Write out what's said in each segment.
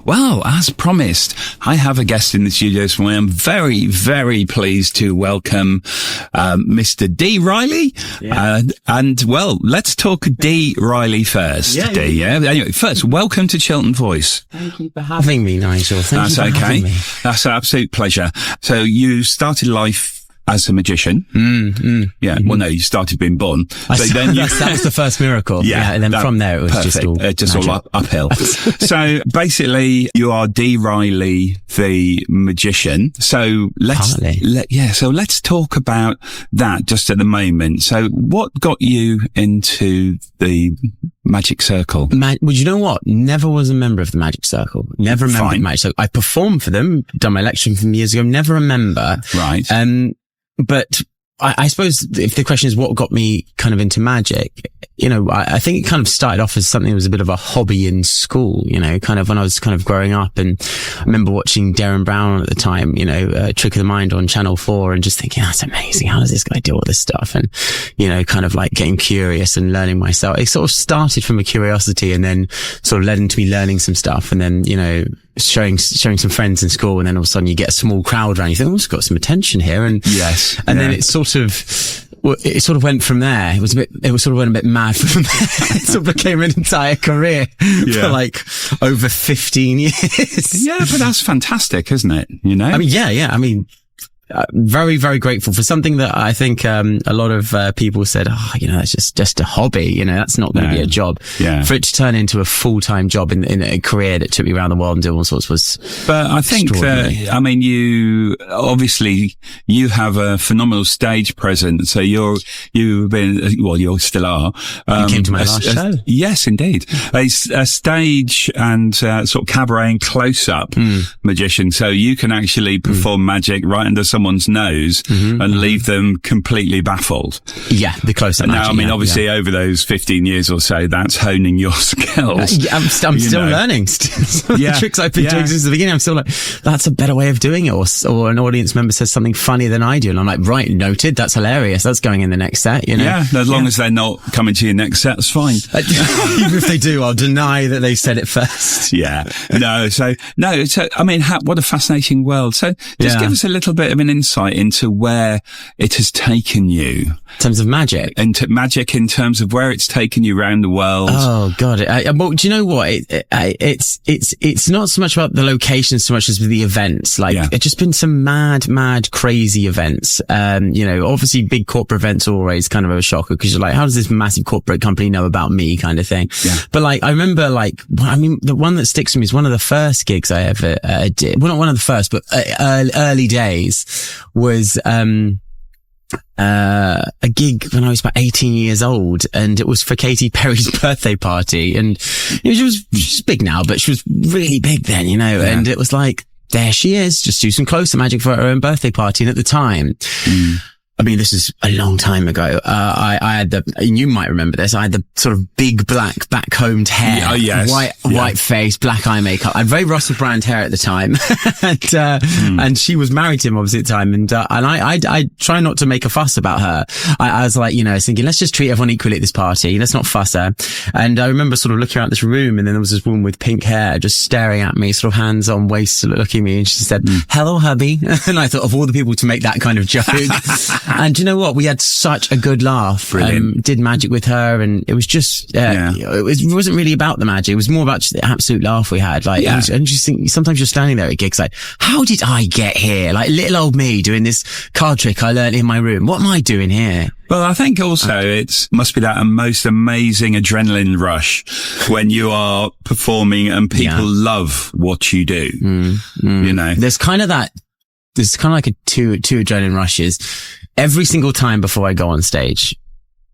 Well, as promised, I have a guest in the studio, so I am very, very pleased to welcome Mr. D. Riley. Yeah. And well, let's talk D. Riley first. Yeah, D. Yeah. Anyway, first, welcome to Chiltern Voice. Thank you for having me, Nigel. Thank you for having me. That's an absolute pleasure. So you started life as a magician. Yeah. Well, no, you started being born. But then that was the first miracle. Yeah. And then from there, it was perfect. just all uphill. So basically, you are D. Riley, the magician. So let's talk about that just at the moment. So what got you into the Magic Circle? Well, you know what? Never was a member of the Magic Circle. Never remember the Magic Circle. I performed for them, done my lecture from years ago. Never remember. Right. But I suppose if the question is what got me kind of into magic, you know, I think it kind of started off as something that was a bit of a hobby in school, you know, kind of when I was kind of growing up. And I remember watching Darren Brown at the time, you know, Trick of the Mind on Channel 4 and just thinking, that's amazing. How does this guy do all this stuff? And, you know, kind of like getting curious and learning myself. It sort of started from a curiosity and then sort of led into me learning some stuff. And then, you know, showing some friends in school, and then all of a sudden you get a small crowd around. You think, oh, it's got some attention here, and then it sort of went from there. It sort of went a bit mad from there. It sort of became an entire career for like over 15 years. Yeah, but that's fantastic, isn't it? You know, I mean, yeah. I mean, very, very grateful for something that I think a lot of people said, oh, you know, that's just a hobby, you know, that's not going to be a job. Yeah. For it to turn into a full-time job in a career that took me around the world and did all sorts was But I think that, I mean, you have a phenomenal stage presence. So you still are. You came to my last show. Yes, indeed. A stage and sort of cabaret and close-up magician. So you can actually perform magic right under someone's nose and leave them completely baffled. Yeah, the close-up magic. Now, I mean, obviously over those 15 years or so, that's honing your skills. I'm still learning. The tricks I've been doing since the beginning, I'm still like, that's a better way of doing it. Or an audience member says something funnier than I do. And I'm like, right, noted. That's hilarious. That's going in the next set, you know? Yeah, as long as they're not coming to your next set, it's fine. Even if they do, I'll deny that they said it first. Yeah. So, I mean, what a fascinating world. So just give us a little bit of an insight into where it has taken you. In terms of magic? Into magic in terms of where it's taken you around the world. Oh, God. Well, do you know what? It's not so much about the location so much as the events. Like, it's just been some mad, crazy events. You know, obviously big corporate events are always kind of a shocker because you're like, how does this massive corporate company know about me kind of thing? Yeah. But like, I remember the one that sticks with me is one of the first gigs I ever did. Well, not one of the first, but early days was a gig when I was about 18 years old, and it was for Katy Perry's birthday party, and she was big now, but she was really big then, you know, and it was like, there she is, just do some closer magic for her own birthday party. And at the time, I mean, this is a long time ago. I had and you might remember this, I had the sort of big black backcombed hair, white face, black eye makeup. I had very Nigel Brand hair at the time. and she was married to him obviously at the time. And I try not to make a fuss about her. I was like, you know, thinking, let's just treat everyone equally at this party. Let's not fuss her. And I remember sort of looking around this room, and then there was this woman with pink hair just staring at me, sort of hands on waist, looking at me. And she said, hello, hubby. And I thought, of all the people to make that kind of joke. And do you know what? We had such a good laugh. Did magic with her, and it was just, it wasn't really about the magic. It was more about just the absolute laugh we had. Like, it was interesting. Sometimes you're standing there at gigs like, how did I get here? Like little old me doing this card trick I learned in my room. What am I doing here? Well, I think also it must be that most amazing adrenaline rush when you are performing and people love what you do. You know, there's kind of like two adrenaline rushes. Every single time before I go on stage,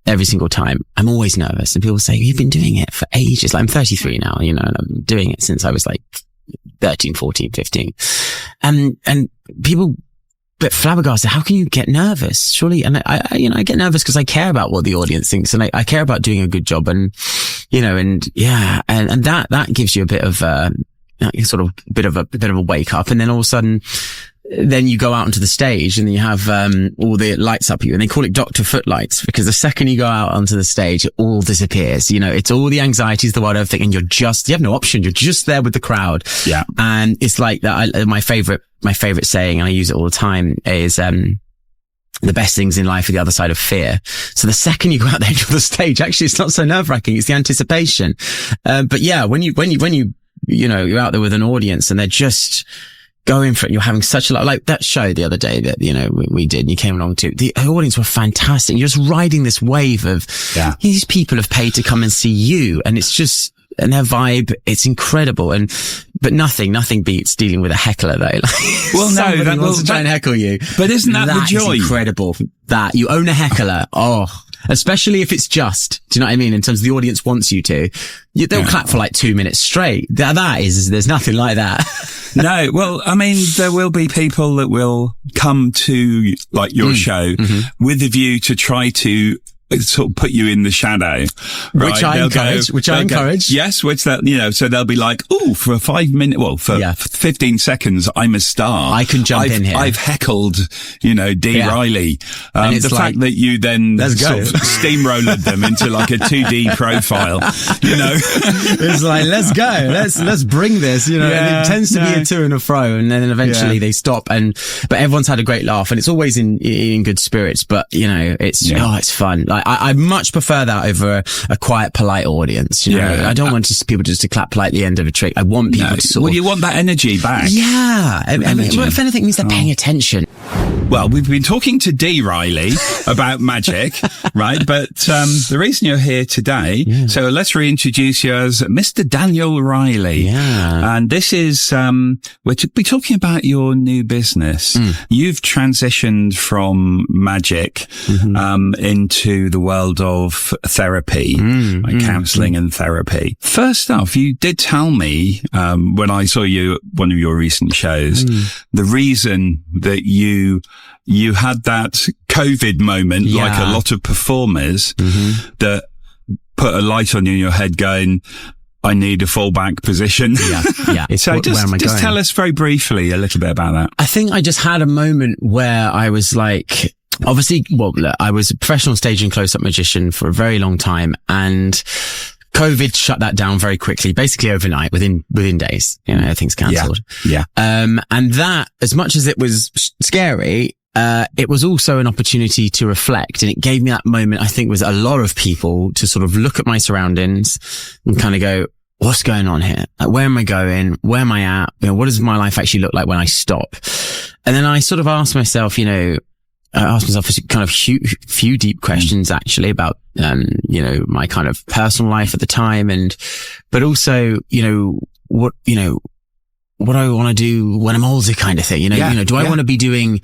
every single time, I'm always nervous. And people say, you've been doing it for ages. Like, I'm 33 now, you know, and I've been doing it since I was like 13, 14, 15. And people, but flabbergasted, how can you get nervous? Surely, and I get nervous because I care about what the audience thinks, and I care about doing a good job, and, you know, and that gives you a bit of, sort of bit of a wake up. And then all of a sudden, then you go out onto the stage and you have all the lights up you, and they call it Dr. Footlights, because the second you go out onto the stage, it all disappears. You know, it's all the anxieties, the world, everything, and you have no option. You're just there with the crowd. Yeah. And it's like that. My favorite saying, and I use it all the time, is, the best things in life are the other side of fear. So the second you go out there on the stage, actually, it's not so nerve-wracking. It's the anticipation. But yeah, when you know, you're out there with an audience and they're just going for it, you're having such a lot, like that show the other day that, you know, we did, and you came along to, the audience were fantastic. You're just riding this wave of these people have paid to come and see you, and it's just, and their vibe, it's incredible. But nothing beats dealing with a heckler though. Like, well, no, that wants to try and heckle you. But isn't that the joy? Is incredible that you own a heckler. Oh, especially if it's just, do you know what I mean? In terms of the audience wants you to, they'll clap for like 2 minutes straight. There's nothing like that. No, well, I mean, there will be people that will come to like your show with a view to try to sort of put you in the shadow, right? Which I encourage. Yes, which that, you know, so they'll be like, oh, for 15 seconds, I'm a star. I can jump in here. I've heckled, you know, Dee Riley. The fact that you then sort of steamrolled them into like a 2D profile, you know, it's like, let's go. Let's bring this, you know, and it tends to be a to and a fro, and then eventually they stop, but everyone's had a great laugh, and it's always in good spirits, but you know, it's fun. Like, I much prefer that over a quiet, polite audience. You know, I don't want people just to clap politely at the end of a trick. I want people to sort of... Well, you want that energy back. Yeah. I mean, if anything, it means they're paying attention. Well, we've been talking to Dee Riley about magic, right? But the reason you're here today, so let's reintroduce you as Mr. Daniel Riley. Yeah. And this is, we're talking about your new business. You've transitioned from magic into the world of therapy, like counselling and therapy. First off, you did tell me when I saw you at one of your recent shows, the reason that you had that COVID moment, like a lot of performers, that put a light on you in your head going, I need a fallback position. Yeah. So just tell us very briefly a little bit about that. I think I just had a moment where I was like, obviously, well, look, I was a professional stage and close-up magician for a very long time, and COVID shut that down very quickly, basically overnight, within days. You know, everything's cancelled. Yeah. And that, as much as it was scary, it was also an opportunity to reflect, and it gave me that moment, I think, with a lot of people to sort of look at my surroundings and kind of go, what's going on here? Like, where am I going? Where am I at? You know, what does my life actually look like when I stop? And then I sort of asked myself, kind of few deep questions actually about, my kind of personal life at the time, but also, what I want to do when I'm older, kind of thing, do I want to be doing,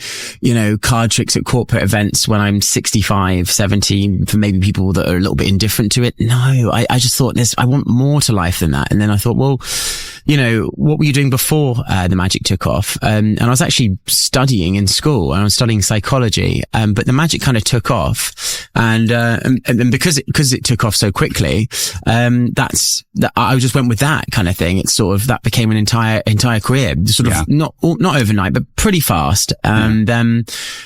card tricks at corporate events when I'm 65, 70 for maybe people that are a little bit indifferent to it? No, I just thought I want more to life than that. And then I thought, well, what were you doing before the magic took off? And I was actually studying in school, and I was studying psychology. But the magic kind of took off, and because it took off so quickly, I just went with that kind of thing. It's sort of, that became an entire career, sort of not overnight, but pretty fast. And then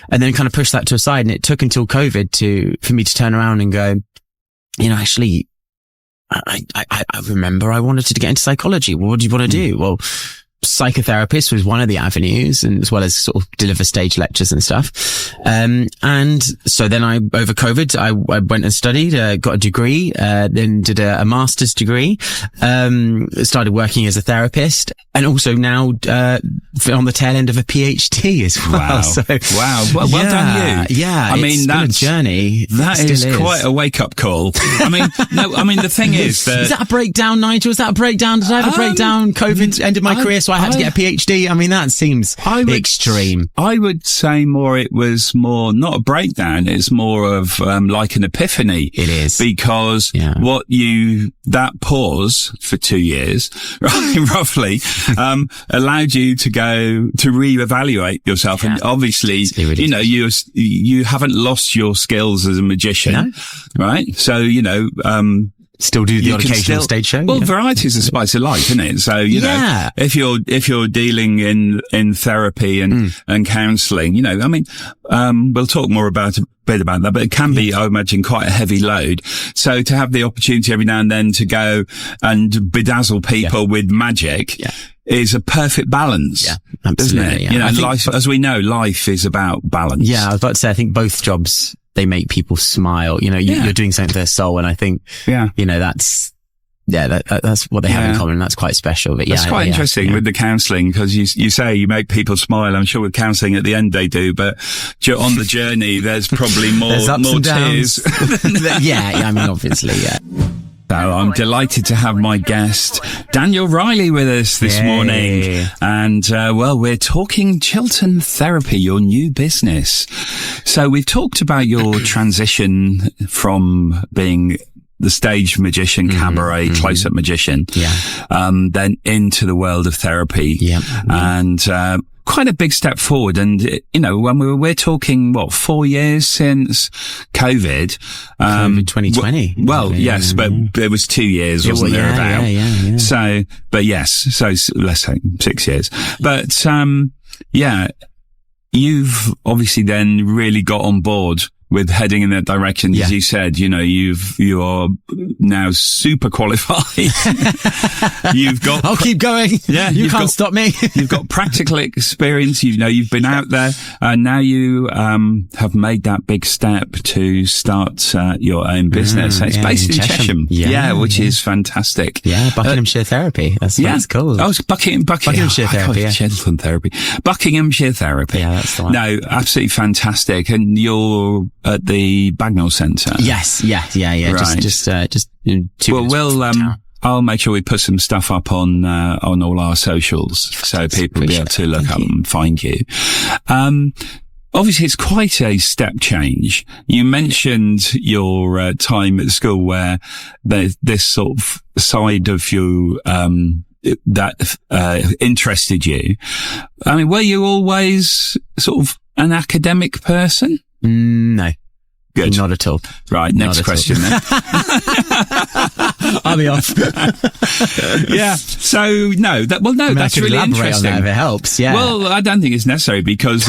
kind of pushed that to a side. And it took until COVID for me to turn around and go, actually, I remember I wanted to get into psychology. Well, what do you want to do? Well, psychotherapist was one of the avenues, and as well as sort of deliver stage lectures and stuff. And so then over COVID, I went and studied, got a degree, then did a master's degree, started working as a therapist, and also now, on the tail end of a PhD as well. Wow. So, wow. Well done you. Yeah. I mean, that's a journey. That is quite a wake up call. The thing is that... Is that a breakdown, Nigel? Is that a breakdown? Did I have a breakdown? COVID ended my career, so I had to get a PhD. I mean, that seems extreme. I would say it was more not a breakdown. It's more of like an epiphany. It is. Because that pause for 2 years, roughly, allowed you to go to reevaluate yourself. And obviously, you haven't lost your skills as a magician, right? So, still do the occasional stage show. Well, variety is the spice of life, isn't it? So, you know, if you're dealing in therapy and counselling, you know, I mean, we'll talk more about a bit about that, but it can be, I imagine, quite a heavy load. So to have the opportunity every now and then to go and bedazzle people with magic is a perfect balance. Yeah, absolutely. Isn't it? Yeah. You know, life, as we know, life is about balance. Yeah, I was about to say, I think both jobs, they make people smile. You know, you're doing something for their soul. And I think, you know, that's what they have in common. And that's quite special. But that's quite interesting with the counselling, because you say you make people smile. I'm sure with counselling at the end they do, but on the journey, there's probably more tears. I mean, obviously, So I'm delighted to have my guest, Daniel Riley, with us this morning. And, well, we're talking Chiltern Therapy, your new business. So we've talked about your transition from being the stage magician, cabaret, close-up magician, then into the world of therapy. And, quite a big step forward. And, you know, when we're talking, 4 years since COVID? COVID 2020. Yes, but it was 2 years, wasn't there? Yeah. So, but yes, so let's say 6 years. But, you've obviously then really got on board with heading in that direction. As you said, you know, you are now super qualified. I'll keep going. Yeah. You can't stop me. You've got practical experience. You know, you've been out there, and now you, have made that big step to start, your own business. It's based in Chesham. Which is fantastic. Yeah. Buckinghamshire Therapy. That's cool. Oh, it's Buckinghamshire Therapy. Chiltern Therapy. Buckinghamshire Therapy. Yeah, that's the one. No, absolutely fantastic. And you're at the Bagnall Centre. Yes. Yeah. Right. Just 2 minutes. I'll make sure we put some stuff up on all our socials, so people will be able to look up and find you. Obviously it's quite a step change. You mentioned your, time at school where this sort of side of you, that, interested you. I mean, were you always sort of an academic person? No. Good. Not at all. Right. Next question then. I'll be off. Yeah. So no, that's really interesting. On that if it helps. Yeah. Well, I don't think it's necessary, because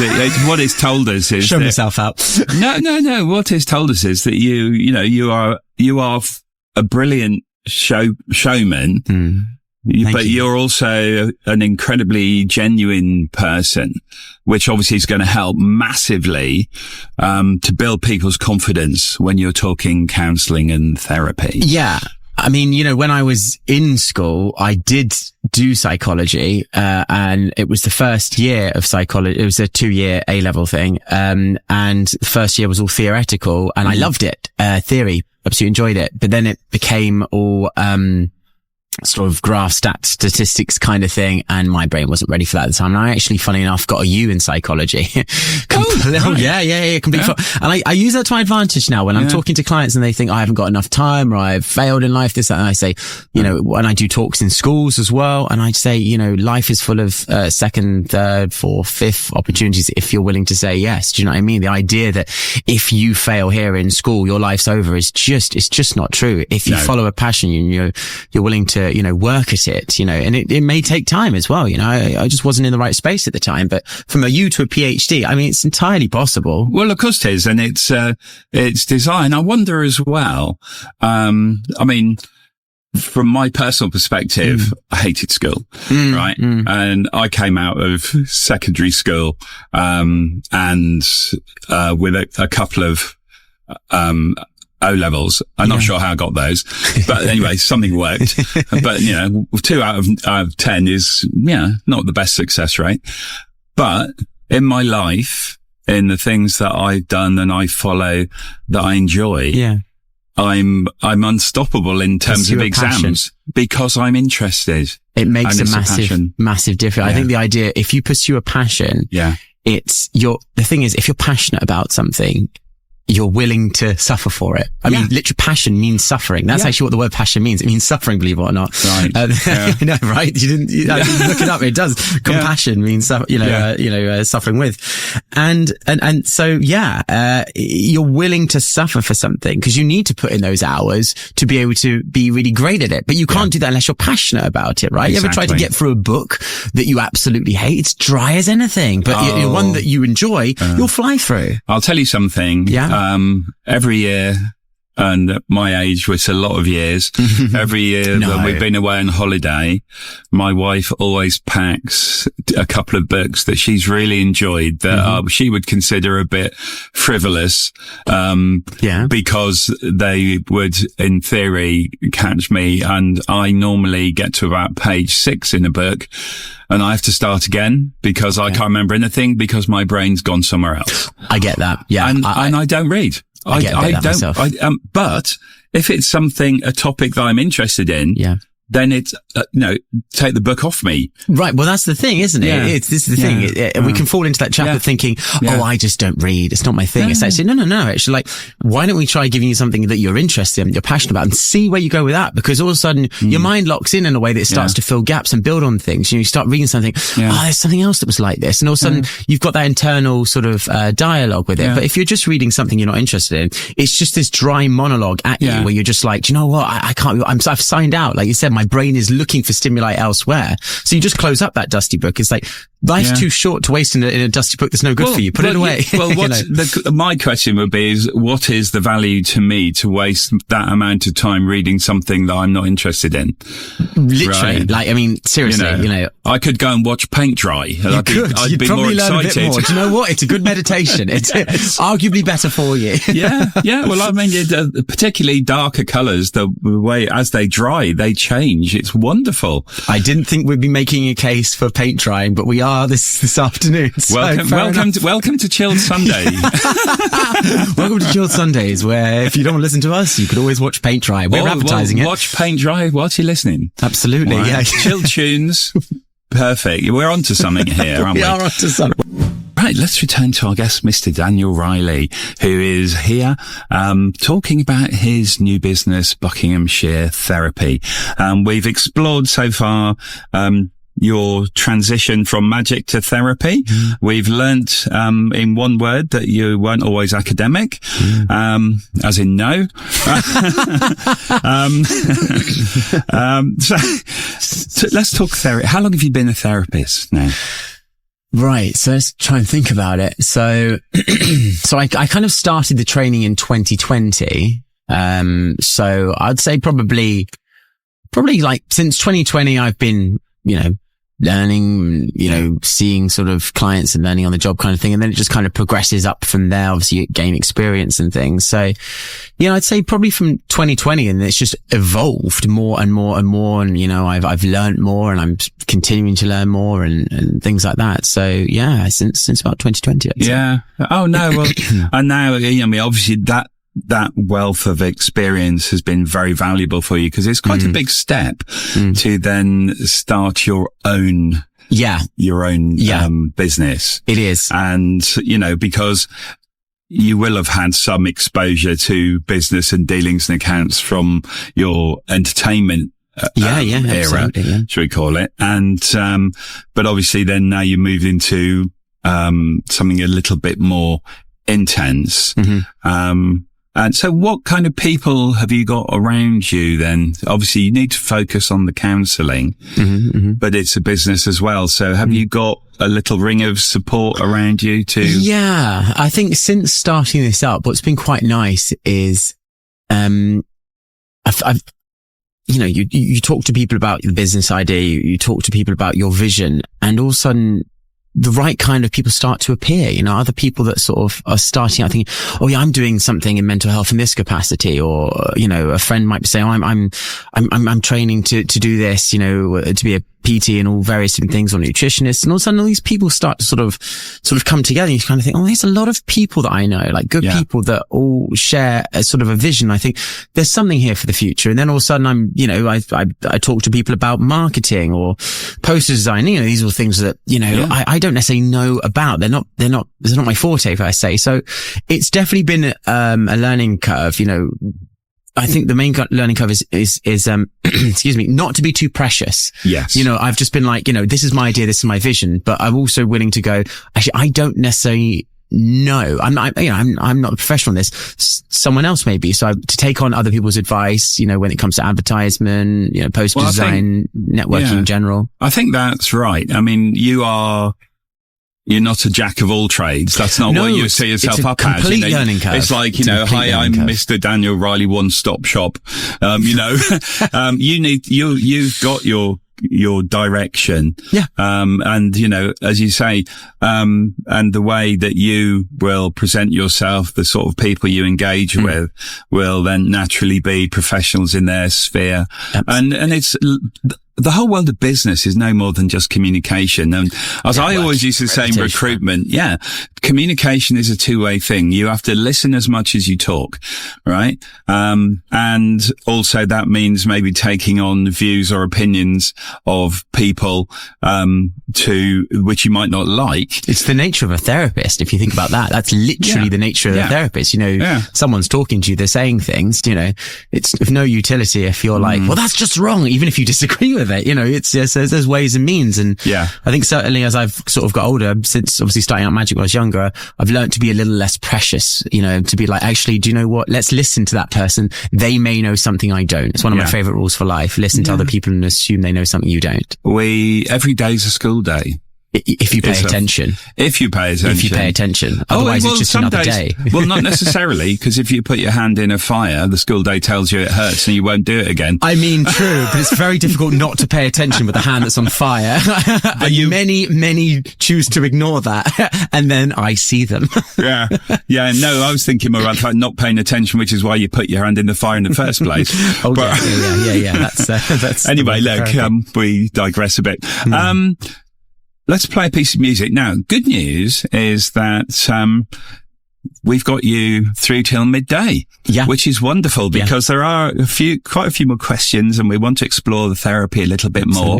what it's told us is show myself out. No. What it's told us is that you are a brilliant showman. But you're also an incredibly genuine person, which obviously is going to help massively, to build people's confidence when you're talking counselling and therapy. Yeah. I mean, you know, when I was in school, I did do psychology, and it was the first year of psychology. It was a 2-year A-level thing. And the first year was all theoretical, and I loved it. Theory, absolutely enjoyed it. But then it became all, sort of graph statistics kind of thing, and my brain wasn't ready for that at the time. And I actually, funny enough, got a U in psychology. Completely. And I use that to my advantage now when I'm talking to clients and they think I haven't got enough time, or I've failed in life, this, that, and I say, you know, when I do talks in schools as well, and I say, you know, life is full of second, third, fourth, fifth opportunities if you're willing to say yes. Do you know what I mean? The idea that if you fail here in school, your life's over it's just not true. If you follow a passion, you're willing to, you know, work at it, you know, and it may take time as well. You know, I just wasn't in the right space at the time, but from a U to a PhD, I mean, it's entirely possible. Well, of course it is. And it's design. I wonder as well. I mean, from my personal perspective, I hated school, right? And I came out of secondary school, and with a couple of, O-levels. I'm not sure how I got those, but anyway, something worked. But, you know, 2 out of 10 is, not the best success rate. But in my life, in the things that I've done and I follow that I enjoy, I'm unstoppable in terms of exams because I'm interested. It makes a massive difference. I think the idea, if you pursue a passion, the thing is, if you're passionate about something, you're willing to suffer for it. I mean, literally passion means suffering. That's actually what the word passion means. It means suffering, believe it or not. Right. No, right? You didn't look it up. It does. Compassion means, suffering with. And so, you're willing to suffer for something because you need to put in those hours to be able to be really great at it. But you can't do that unless you're passionate about it, right? Exactly. You ever try to get through a book that you absolutely hate? It's dry as anything, but one that you enjoy, you'll fly through. I'll tell you something. Yeah. Every year, and at my age, which is a lot of years, every year when we've been away on holiday, my wife always packs a couple of books that she's really enjoyed that she would consider a bit frivolous, because they would, in theory, catch me. And I normally get to about page 6 in a book and I have to start again because I can't remember anything because my brain's gone somewhere else. I get that. Yeah. And I don't read. I don't. But if it's a topic that I'm interested in, then it's, take the book off me. Right. Well, that's the thing, isn't it? Yeah. This is the thing. We can fall into that trap of thinking, I just don't read. It's not my thing. It's actually, no. Actually, like, why don't we try giving you something that you're interested in, you're passionate about and see where you go with that? Because all of a sudden your mind locks in a way that it starts to fill gaps and build on things. You start reading something. There's something else that was like this. And all of a sudden you've got that internal sort of, dialogue with it. But if you're just reading something you're not interested in, it's just this dry monologue at you where you're just like, do you know what? I can't, I've signed out. Like you said, my brain is looking for stimuli elsewhere. So you just close up that dusty book. It's like, life's too short to waste in a dusty book that's no good for you. Put it away. My question would be what is the value to me to waste that amount of time reading something that I'm not interested in? Literally. Right? Like, I mean, seriously, I could go and watch paint dry. You'd be probably more learn excited. a bit more. Do you know what? It's a good meditation. It's arguably better for you. Yeah. Well, I mean, particularly darker colours, the way as they dry, they change. It's wonderful. I didn't think we'd be making a case for paint drying, but we are this afternoon. So welcome to Chilled Sunday. Welcome to Chilled Sundays, where if you don't listen to us, you could always watch paint dry. We're advertising it. Watch paint dry whilst you're listening. Absolutely. Right. Yeah. Chilled tunes. Perfect. We're onto something here, aren't we? We are onto something. Right, let's return to our guest, Mr. Daniel Riley, who is here talking about his new business, Buckinghamshire Therapy. We've explored so far your transition from magic to therapy. We've learnt in one word that you weren't always academic, as in no. So let's talk therapy. How long have you been a therapist now? Right. So let's try and think about it. So, I kind of started the training in 2020. So I'd say probably like since 2020, I've been, learning, seeing sort of clients and learning on the job kind of thing. And then it just kind of progresses up from there. Obviously you gain experience and things. So, I'd say probably from 2020 and it's just evolved more and more and more. And, I've learned more and I'm continuing to learn more and things like that. So since about 2020. Yeah. Oh no. Well, and now, obviously that wealth of experience has been very valuable for you because it's quite a big step to then start your own business. It is. And, because you will have had some exposure to business and dealings and accounts from your entertainment era, should we call it? And, but obviously then now you moved into, something a little bit more intense. And so what kind of people have you got around you then? Obviously you need to focus on the counselling, but it's a business as well. So have you got a little ring of support around you too? Yeah. I think since starting this up, what's been quite nice is, you talk to people about the business idea, you talk to people about your vision, and all of a sudden the right kind of people start to appear, other people that sort of are starting out thinking, oh yeah, I'm doing something in mental health in this capacity, or, a friend might be saying, I'm training to do this, to be a PT and all various different things, or nutritionists, and all of a sudden all these people start to sort of come together, and you kind of think, oh, there's a lot of people that I know, like good people that all share a sort of a vision. I think there's something here for the future. And then all of a sudden I talk to people about marketing or poster design. These are things that, I don't necessarily know about. They're not my forte, per se. So it's definitely been, a learning curve. I think the main learning curve is excuse me, not to be too precious. Yes. I've just been like, this is my idea, this is my vision, but I'm also willing to go, actually, I don't necessarily know. I'm not a professional in this. Someone else may be. So to take on other people's advice, when it comes to advertisement, poster design, networking in general. I think that's right. I mean, you're not a jack of all trades. That's not what you see yourself up as. Complete learning curve. It's like, hi, I'm Mr. Daniel Riley, One Stop Shop. You've got your direction. Yeah. And, as you say, and the way that you will present yourself, the sort of people you engage with will then naturally be professionals in their sphere. Absolutely. And it's, the whole world of business is no more than just communication. And as I always used to say in recruitment, communication is a two-way thing. You have to listen as much as you talk, right? And also that means maybe taking on views or opinions of people, to which you might not like. It's the nature of a therapist. If you think about that, that's literally the nature of a therapist. Someone's talking to you, they're saying things, it's of no utility if you're like, well, that's just wrong, even if you disagree with it. There's ways and means. And I think certainly as I've sort of got older, since obviously starting out magic when I was younger, I've learned to be a little less precious, to be like, actually, do you know what? Let's listen to that person. They may know something I don't. It's one of my favorite rules for life. Listen to other people and assume they know something you don't. Every day's a school day. If you pay attention. If you pay attention. Otherwise, it's just another day. Well, not necessarily, because if you put your hand in a fire, the school day tells you it hurts and you won't do it again. I mean, true, but it's very difficult not to pay attention with a hand that's on fire. But many choose to ignore that, and then I see them. Yeah. No, I was thinking more about the fact not paying attention, which is why you put your hand in the fire in the first place. Yeah. That's anyway. Look, we digress a bit. Let's play a piece of music. Now, good news is that, we've got you through till midday, which is wonderful because there are quite a few more questions, and we want to explore the therapy a little bit more.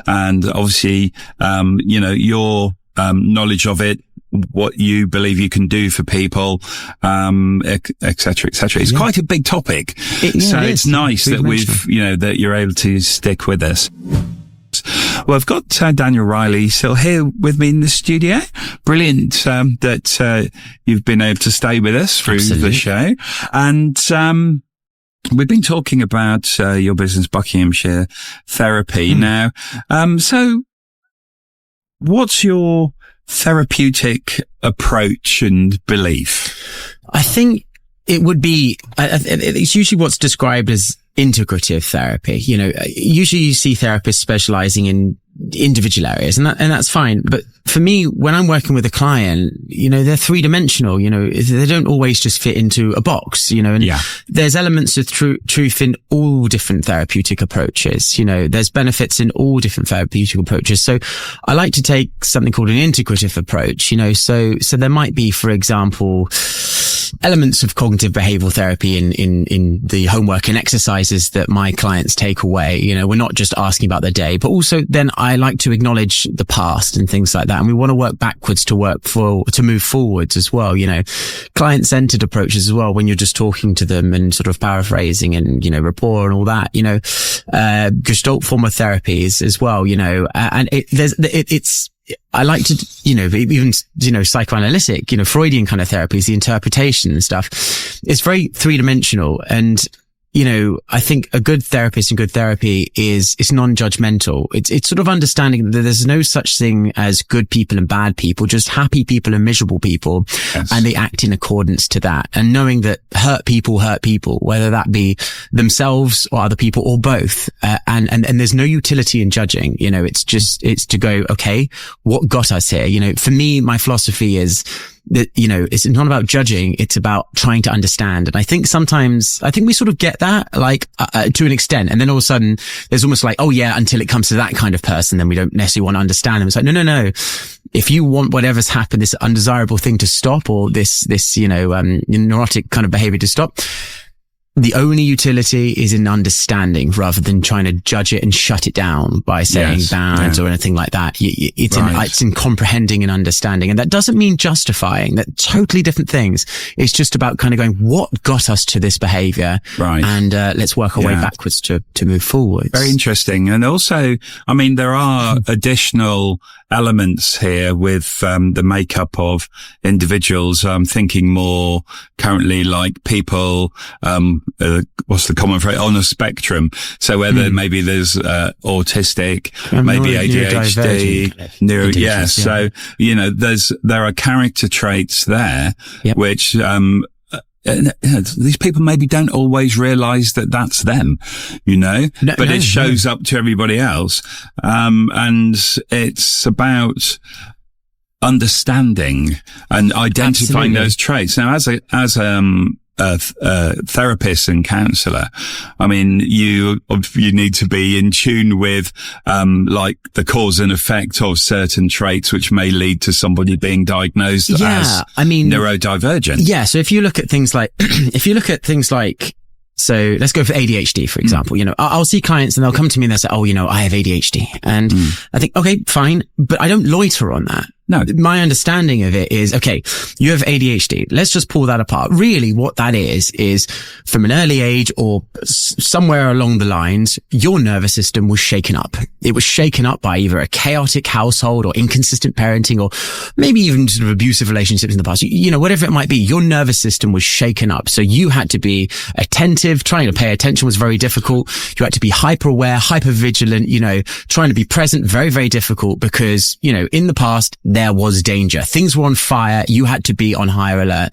And obviously, your, knowledge of it, what you believe you can do for people, et cetera, et cetera. It's quite a big topic. It's nice that that you're able to stick with us. Well, I've got Daniel Riley still here with me in the studio. Brilliant that you've been able to stay with us through the show. And we've been talking about your business, Buckinghamshire Therapy. Now, so what's your therapeutic approach and belief? I think it would be, it's usually what's described as integrative therapy. Usually you see therapists specializing in individual areas, and that's fine. But for me, when I'm working with a client, they're three-dimensional, they don't always just fit into a box, and there's elements of truth in all different therapeutic approaches. There's benefits in all different therapeutic approaches. So I like to take something called an integrative approach, so there might be, for example, elements of cognitive behavioral therapy in the homework and exercises that my clients take away. We're not just asking about their day, but also then I like to acknowledge the past and things like that. And we want to work backwards to move forwards as well. Client-centered approaches as well, when you're just talking to them and sort of paraphrasing and, psychological and all that, Gestalt form of therapies as well, and I like to, even, psychoanalytic, Freudian kind of therapies, the interpretation and stuff. It's very three-dimensional. And, I think a good therapist and good therapy it's non-judgmental. It's sort of understanding that there's no such thing as good people and bad people, just happy people and miserable people. Yes. And they act in accordance to that. And knowing that hurt people, whether that be themselves or other people or both. And there's no utility in judging, it's to go, okay, what got us here? For me, my philosophy is, that, it's not about judging. It's about trying to understand. And I think sometimes, we sort of get that, like, to an extent. And then all of a sudden there's almost like, oh yeah, until it comes to that kind of person, then we don't necessarily want to understand them. It's like, no. If you want whatever's happened, this undesirable thing to stop, or this, neurotic kind of behavior to stop, the only utility is in understanding rather than trying to judge it and shut it down by saying bad or anything like that. It's in comprehending and understanding. And that doesn't mean justifying. That totally different things. It's just about kind of going, what got us to this behavior? Right. And, let's work our way backwards to move forward. Very interesting. And also, I mean, there are additional elements here with the makeup of individuals. I'm thinking more currently like people, what's the common phrase, on a spectrum. So whether maybe there's autistic, maybe ADHD, So, there are character traits there, which these people maybe don't always realize that that's them, but it shows up to everybody else. And it's about understanding and identifying those traits. Now, as a therapist and counselor, I mean, you need to be in tune with, like the cause and effect of certain traits, which may lead to somebody being diagnosed as neurodivergent. Yeah. So if you look at things like, so let's go for ADHD, for example. I'll see clients and they'll come to me and they'll say, oh, I have ADHD. And I think, okay, fine. But I don't loiter on that. No, my understanding of it is, okay, you have ADHD. Let's just pull that apart. Really what that is from an early age or somewhere along the lines, your nervous system was shaken up. It was shaken up by either a chaotic household or inconsistent parenting or maybe even sort of abusive relationships in the past. Whatever it might be, your nervous system was shaken up. So you had to be attentive. Trying to pay attention was very difficult. You had to be hyper aware, hyper vigilant, trying to be present, very, very difficult because, in the past, there was danger. Things were on fire. You had to be on higher alert.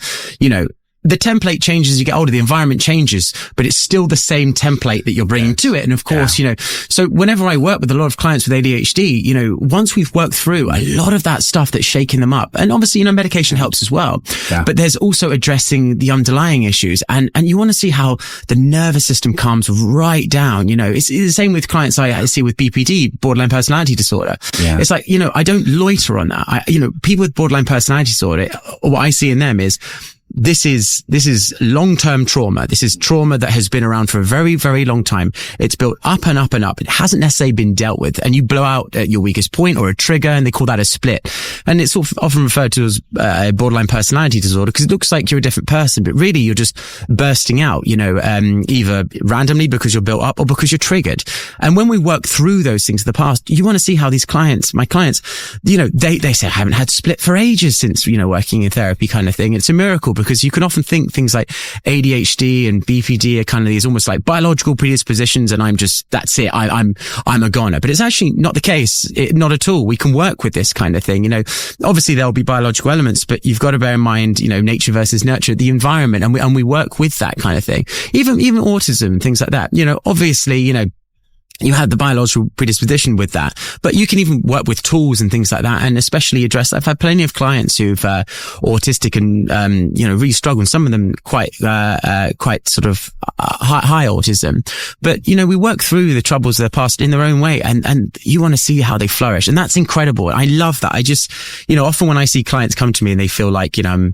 The template changes as you get older. The environment changes, but it's still the same template that you're bringing to it. And of course, so whenever I work with a lot of clients with ADHD, once we've worked through a lot of that stuff that's shaking them up, and obviously, medication helps as well, but there's also addressing the underlying issues. And you want to see how the nervous system calms right down. It's the same with clients I see with BPD, borderline personality disorder. Yeah. It's like, I don't loiter on that. People with borderline personality disorder, what I see in them is, this is long-term trauma. This is trauma that has been around for a very, very long time. It's built up and up and up. It hasn't necessarily been dealt with. And you blow out at your weakest point or a trigger, and they call that a split. And it's often referred to as borderline personality disorder because it looks like you're a different person, but really you're just bursting out, either randomly because you're built up or because you're triggered. And when we work through those things in the past, you want to see how these clients, my clients, they say, I haven't had split for ages since, working in therapy kind of thing. It's a miracle because you can often think things like ADHD and BPD are kind of these almost like biological predispositions and that's it. I'm a goner, but it's actually not the case. Not at all. We can work with this kind of thing. Obviously there'll be biological elements, but you've got to bear in mind, nature versus nurture, the environment, and we work with that kind of thing. Even autism, things like that. Obviously, you have the biological predisposition with that, but you can even work with tools and things like that, and especially address. I've had plenty of clients who've autistic and really struggle, and some of them quite sort of high autism. But we work through the troubles of their past in their own way, and you want to see how they flourish, and that's incredible. I love that. I just often when I see clients come to me and they feel like I'm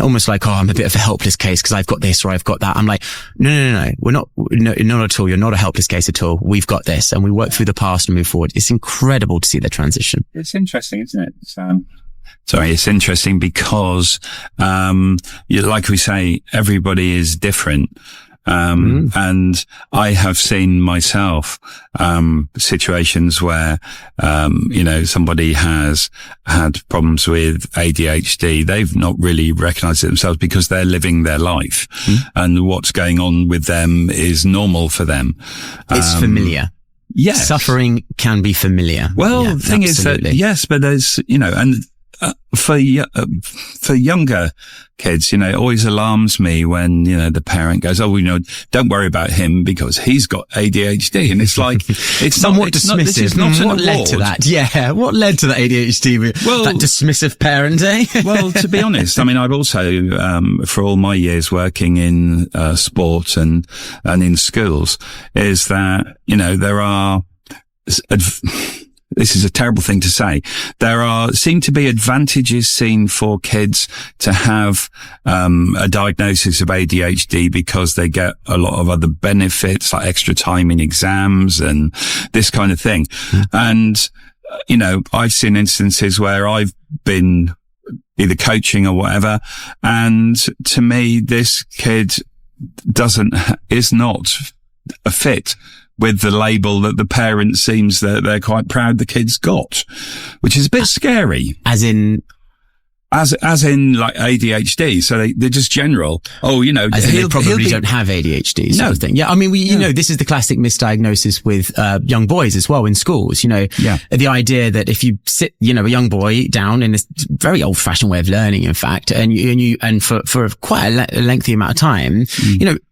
almost like, oh, I'm a bit of a helpless case because I've got this or I've got that. I'm like, no, we're not. No, not at all. You're not a helpless case at all. We've got this, and we work through the past and move forward. It's incredible to see the transition. It's interesting, isn't it? It's interesting because, like we say, everybody is different. And I have seen myself, situations where, somebody has had problems with ADHD. They've not really recognized it themselves because they're living their life and what's going on with them is normal for them. It's familiar. Yes. Suffering can be familiar. Well, the thing absolutely. Is that, yes, but there's, for younger kids, it always alarms me when, the parent goes, "Oh, don't worry about him because he's got ADHD." And it's like, it's somewhat dismissive. This is not what led to that? Yeah. What led to that ADHD? Well, that dismissive parent, eh? Well, to be honest, I've also, for all my years working in, sport and in schools, is that, there are, this is a terrible thing to say. There seem to be advantages seen for kids to have, a diagnosis of ADHD because they get a lot of other benefits like extra time in exams and this kind of thing. And, I've seen instances where I've been either coaching or whatever. And to me, this kid is not a fit with the label that the parent seems that they're quite proud the kid's got, which is a bit scary. As in like ADHD. So they're just general. Oh, they probably don't have ADHD sort of thing. Yeah. This is the classic misdiagnosis with, young boys as well in schools, the idea that if you sit, a young boy down in this very old fashioned way of learning, in fact, and for quite a lengthy amount of time,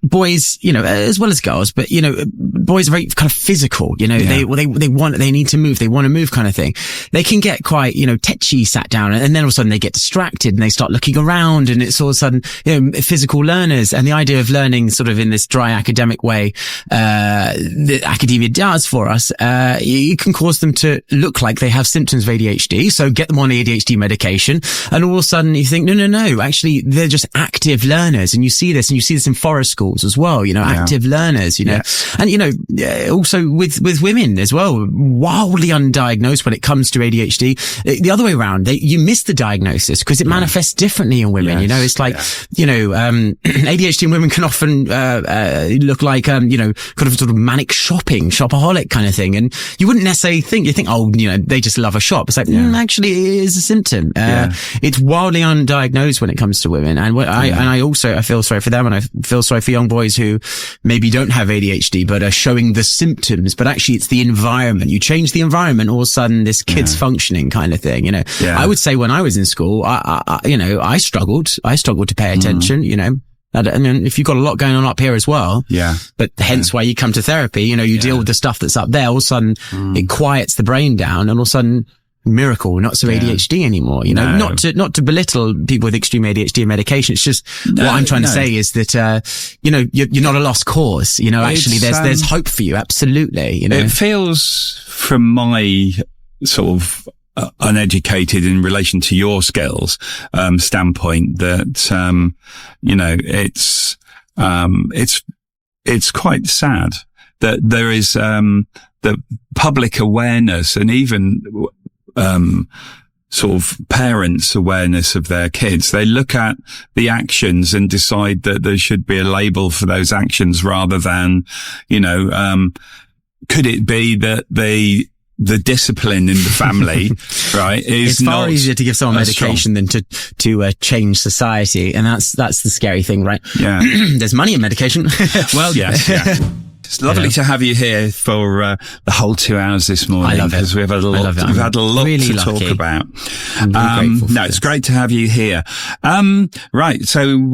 boys, as well as girls, but, boys are very kind of physical, they need to move, they want to move kind of thing. They can get quite, tetchy sat down and then all of a sudden they get distracted and they start looking around and it's all of a sudden, physical learners, and the idea of learning sort of in this dry academic way, that academia does for us, you can cause them to look like they have symptoms of ADHD. So get them on ADHD medication and all of a sudden you think, no, actually they're just active learners. And you see this in forest schools as well, active learners, and, also with women as well, wildly undiagnosed when it comes to ADHD. The other way around, you miss the diagnosis because it manifests differently in women. Yes. It's like, ADHD in women can often, look like, kind of sort of manic shopaholic kind of thing. And you wouldn't necessarily think, oh, they just love a shop. It's like, actually it is a symptom. It's wildly undiagnosed when it comes to women. And I feel sorry for them, and I feel sorry for young boys who maybe don't have ADHD, but are showing the symptoms, but actually it's the environment. You change the environment, all of a sudden this kid's functioning kind of thing, I would say when I was in school, I struggled to pay attention, if you've got a lot going on up here as well. Yeah. But hence why you come to therapy, you deal with the stuff that's up there. All of a sudden it quiets the brain down and all of a sudden miracle, not so ADHD anymore, not to belittle people with extreme ADHD and medication. It's just what I'm trying to say is that, you're not a lost cause, actually there's hope for you. Absolutely. It feels from my sort of uneducated in relation to your skills, standpoint that, it's quite sad that there is, the public awareness and even, sort of parents' awareness of their kids. They look at the actions and decide that there should be a label for those actions rather than, could it be that the discipline in the family, right, is it's far easier to give someone medication than to change society. And that's the scary thing, right? Yeah. There's money in medication. Well, yes. Yeah. It's lovely to have you here for the whole 2 hours this morning. I love it. Because we've had a lot. We've had a lot really to talk about. I'm really grateful for it's great to have you here. Right. So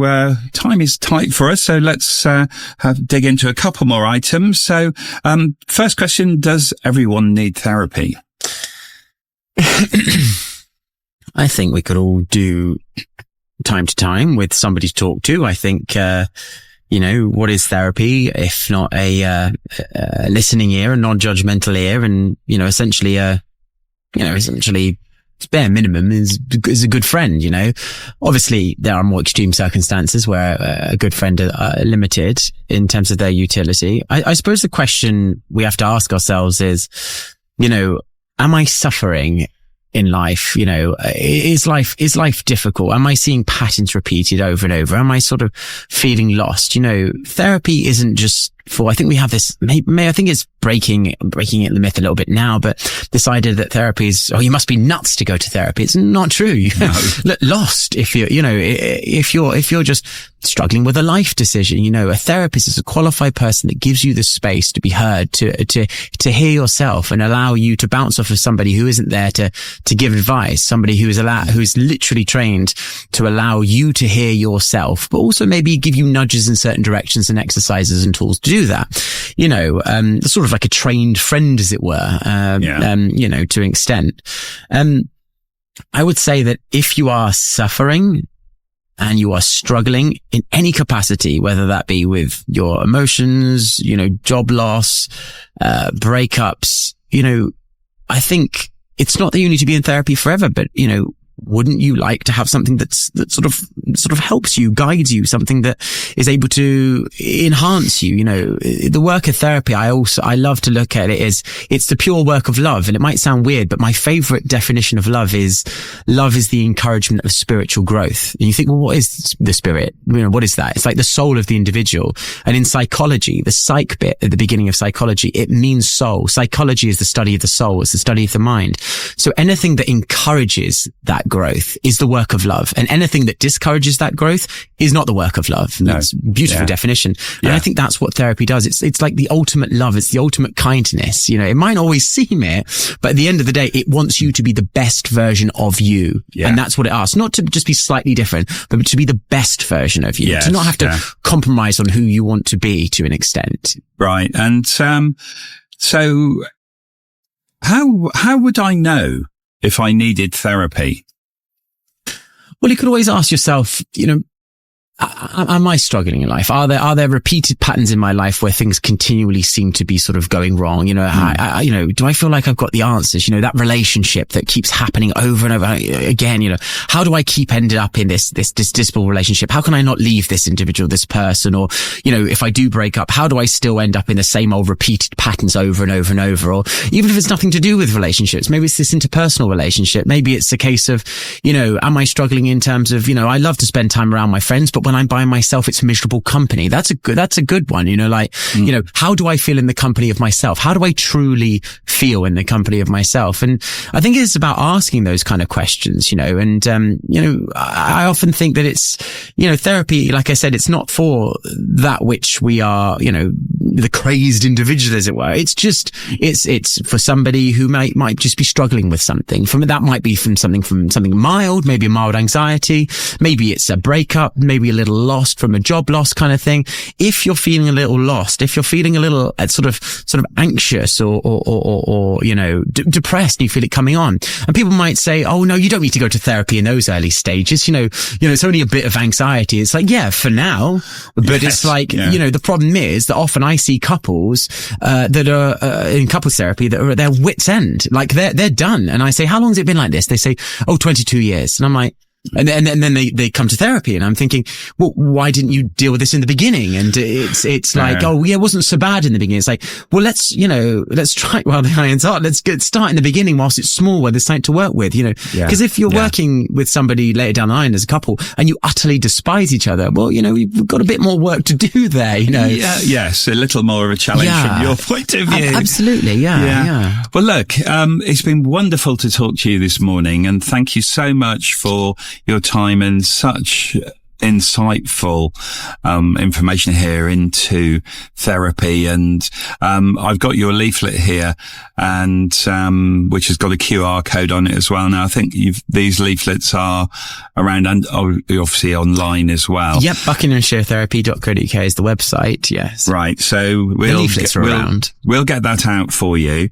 time is tight for us. So let's dig into a couple more items. So first question: does everyone need therapy? I think we could all do time to time with somebody to talk to. I think. What is therapy if not a listening ear, a non-judgmental ear, and, essentially, bare minimum is a good friend, Obviously, there are more extreme circumstances where a good friend are limited in terms of their utility. I suppose the question we have to ask ourselves is, am I suffering in life? Is life difficult? Am I seeing patterns repeated over and over? Am I sort of feeling lost? Therapy isn't just for, I think we have this, I think it's breaking it the myth a little bit now, but this idea that therapy is, you must be nuts to go to therapy. It's not true. No. Lost if you're just struggling with a life decision. A therapist is a qualified person that gives you the space to be heard, to hear yourself and allow you to bounce off of somebody who isn't there to give advice, somebody who's literally trained to allow you to hear yourself, but also maybe give you nudges in certain directions and exercises and tools to do that. Sort of like a trained friend, as it were, to an extent. I would say that if you are suffering and you are struggling in any capacity, whether that be with your emotions, job loss, breakups, I think it's not that you need to be in therapy forever, but, wouldn't you like to have something that sort of helps you, guides you, something that is able to enhance you? The work of therapy, I love to look at it as it's the pure work of love. And it might sound weird, but my favorite definition of love is the encouragement of spiritual growth. And you think, well, what is the spirit? What is that? It's like the soul of the individual. And in psychology, the psych bit at the beginning of psychology, it means soul. Psychology is the study of the soul. It's the study of the mind. So anything that encourages that growth is the work of love, and anything that discourages that growth is not the work of love. No. That's a beautiful definition. And I think that's what therapy does. It's like the ultimate love. It's the ultimate kindness. It might not always seem it, but at the end of the day, it wants you to be the best version of you. Yeah. And that's what it asks. Not to just be slightly different, but to be the best version of you. Yes, to not have to compromise on who you want to be to an extent. Right. And, so how would I know if I needed therapy? Well, you could always ask yourself, am I struggling in life? Are there repeated patterns in my life where things continually seem to be sort of going wrong? Do I feel like I've got the answers? That relationship that keeps happening over and over again, how do I keep ending up in this dismal relationship? How can I not leave this individual, this person? Or, if I do break up, how do I still end up in the same old repeated patterns over and over and over? Or even if it's nothing to do with relationships, maybe it's this interpersonal relationship. Maybe it's a case of, am I struggling in terms of, I love to spend time around my friends, but when I'm by myself, it's miserable company. That's a good one. How do I feel in the company of myself? How do I truly feel in the company of myself? And I think it's about asking those kind of questions, I often think that it's, therapy, like I said, it's not for that which we are, the crazed individual, as it were. It's just, it's for somebody who might just be struggling with something. That might be from something mild, maybe a mild anxiety. Maybe it's a breakup, maybe a little lost from a job loss kind of thing. If you're feeling a little lost, if you're feeling a little sort of anxious or depressed, and you feel it coming on, and people might say, oh no, you don't need to go to therapy in those early stages. It's only a bit of anxiety. It's like, yeah, for now, but it's like, the problem is that often I see couples, that are in couples therapy that are at their wit's end. Like they're done. And I say, how long has it been like this? They say, 22 years. And I'm like, and then they come to therapy, and I'm thinking, well, why didn't you deal with this in the beginning? And it's like, oh yeah, it wasn't so bad in the beginning. It's like, well, let's try while the iron's hot. Let's start in the beginning whilst it's small, where there's something to work with, because if you're working with somebody later down the line as a couple and you utterly despise each other, well, we've got a bit more work to do there, Yeah, yes. A little more of a challenge from your point of view. Absolutely. Yeah. Well, look, it's been wonderful to talk to you this morning, and thank you so much for your time and such insightful information here into therapy. And I've got your leaflet here, and which has got a QR code on it as well. Now I think these leaflets are around, and obviously online as well. Yep, buckinghamshiretherapy.co.uk is the website. Yes, right. So we'll get that out for you.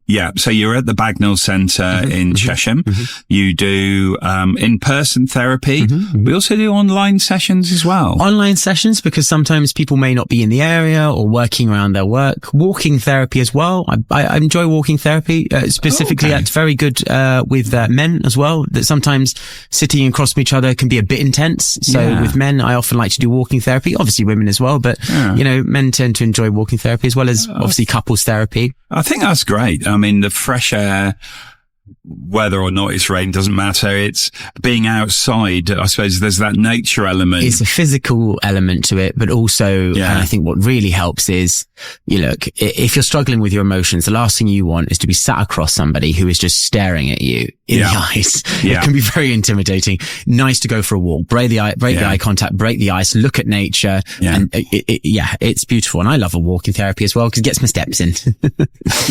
Yeah, so you're at the Bagnall Centre in Chesham. You do in-person therapy. We also do online sessions as well. Online sessions, because sometimes people may not be in the area or working around their work. Walking therapy as well. I enjoy walking therapy, specifically. It's very good with men as well. That sometimes sitting across from each other can be a bit intense. So with men, I often like to do walking therapy. Obviously women as well, but men tend to enjoy walking therapy as well as obviously couples therapy. I think that's great. I mean, the fresh air whether or not it's rain doesn't matter. It's being outside. I suppose there's that nature element. It's a physical element to it, but also, and I think what really helps is, if you're struggling with your emotions, the last thing you want is to be sat across somebody who is just staring at you in the eyes. It can be very intimidating. Nice to go for a walk, break the eye contact, break the ice, look at nature. And it's beautiful. And I love a walk in therapy as well because it gets my steps in.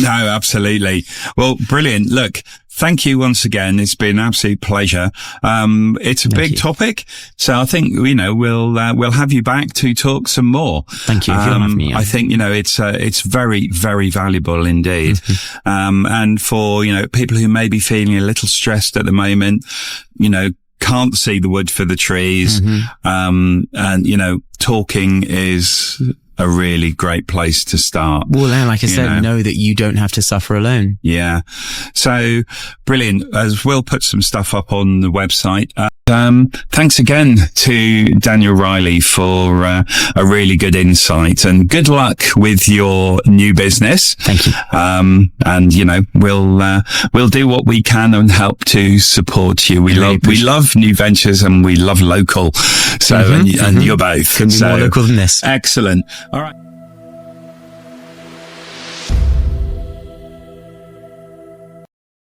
No, absolutely. Well, brilliant. Look, thank you once again. It's been an absolute pleasure. It's a big topic. So I think, we'll have you back to talk some more. Thank you. If you'll have me, I think, it's very, very valuable indeed. Mm-hmm. And for, people who may be feeling a little stressed at the moment, can't see the wood for the trees. Mm-hmm. And, talking is a really great place to start. Well, like I said, know that you don't have to suffer alone. Yeah. So brilliant. As we'll put some stuff up on the website. Thanks again to Daniel Riley for a really good insight, and good luck with your new business. Thank you. And we'll do what we can and help to support you. We love new ventures and we love local. So, and you're both. Couldn't be more local than this. Excellent. All right.